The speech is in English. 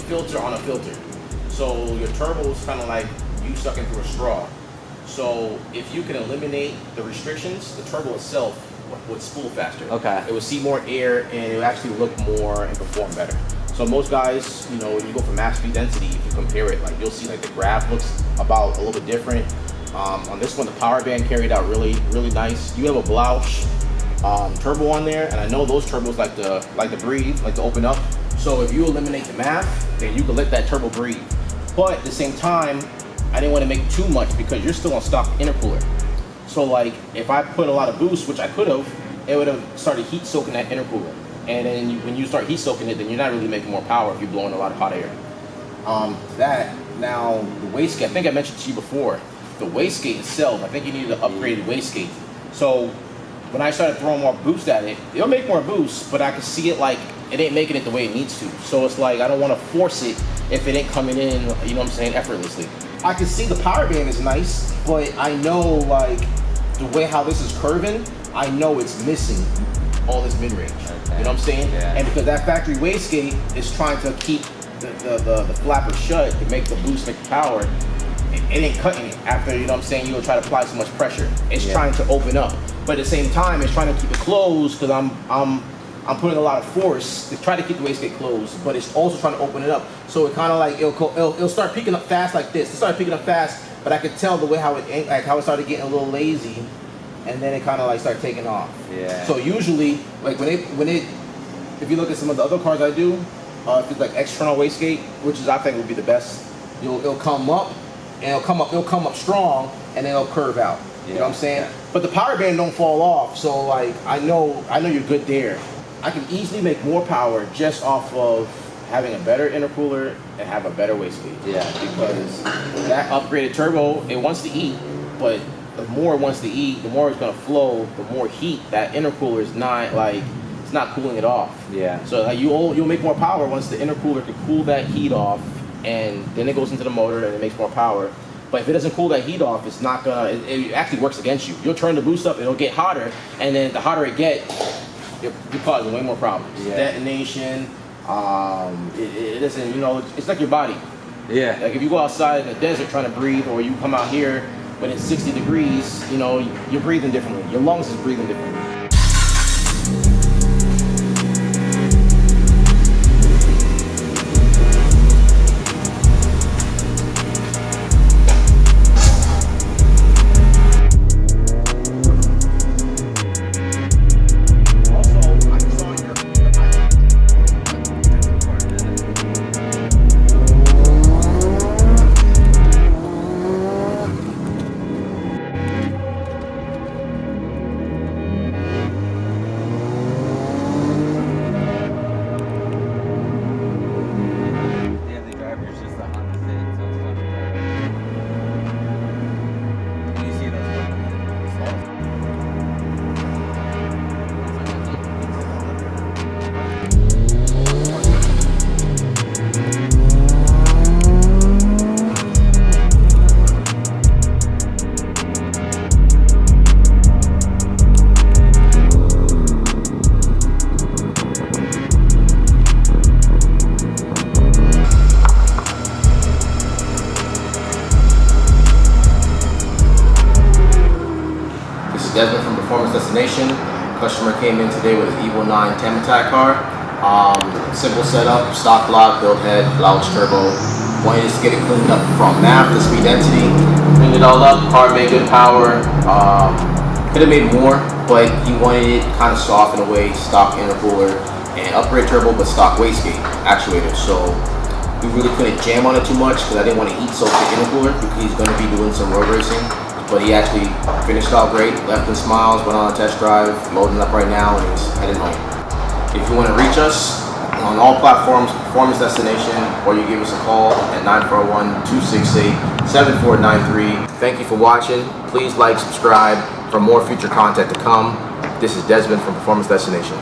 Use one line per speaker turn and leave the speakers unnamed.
filter on a filter. So your turbo is kind of like you sucking through a straw. So if you can eliminate the restrictions, the turbo itself would spool faster.
Okay.
It would see more air and it would actually look more and perform better. So most guys, you know, when you go for max speed density, if you compare it, like you'll see like the graph looks about a little bit different. On this one, the power band carried out really nice. You have a blouch turbo on there, and I know those turbos like to breathe, like to open up. So if you eliminate the math, then you can let that turbo breathe. But at the same time, I didn't want to make too much because you're still on stock intercooler. So like if I put a lot of boost, which I could have, it would have started heat soaking that intercooler. And then when you start heat soaking it, then you're not really making more power if you're blowing a lot of hot air. Now the wastegate, I think I mentioned to you before, the wastegate itself, I think you need an upgraded wastegate. So when I started throwing more boost at it, it'll make more boost, but I can see it like it ain't making it the way it needs to. So it's like I don't want to force it if it ain't coming in, you know what I'm saying, effortlessly. I can see the power band is nice, but I know like the way how this is curving, I know it's missing all this mid-range. Okay. You know what I'm saying? Yeah. And because that factory wastegate is trying to keep the flapper shut to make the boost, make the power, it ain't cutting it after, you know what I'm saying, you'll try to apply so much pressure. It's trying to open up. But at the same time, it's trying to keep it closed because I'm putting a lot of force to try to keep the wastegate closed, but it's also trying to open it up. So it kind of like, it'll start peaking up fast like this. It started peaking up fast, but I could tell the way how it started getting a little lazy, and then it kind of like started taking off. Yeah. So usually, like if you look at some of the other cars I do, if it's like external wastegate, which is I think would be the best, it'll come up, and it'll come up strong, and then it'll curve out. Yeah. You know what I'm saying? Yeah. But the power band don't fall off, so like I know you're good there. I can easily make more power just off of having a better intercooler and have a better wastegate. Yeah. Because that upgraded turbo, it wants to eat, but the more it wants to eat, the more it's gonna flow, the more heat that intercooler is it's not cooling it off. Yeah. So like you'll make more power once the intercooler can cool that heat off, and then it goes into the motor and it makes more power. But if it doesn't cool that heat off, it's not gonna. It actually works against you. You'll turn the boost up, it'll get hotter, and then the hotter it gets, you're causing way more problems. Yeah. Detonation. It doesn't. You know, it's like your body. Yeah. Like if you go outside in the desert trying to breathe, or you come out here when it's 60 degrees, you know, you're breathing differently. Your lungs is breathing differently. Desmond from Performance Destination. Customer came in today with his Evo IX Time Attack car. Simple setup, stock block, build head, blouch turbo. Wanted us to get it cleaned up from math to speed density. Cleaned it all up, car made good power. Could have made more, but he wanted it kind of soft in a way, stock intercooler, and upgrade turbo, but stock wastegate actuator. So we really couldn't jam on it too much because I didn't want to heat soak the intercooler because he's going to be doing some road racing. But he actually finished off great, left in smiles, went on a test drive, loading up right now, and he's heading home. If you want to reach us on all platforms, Performance Destination, or you give us a call at 941-268-7493. Thank you for watching. Please like, subscribe for more future content to come. This is Desmond from Performance Destination.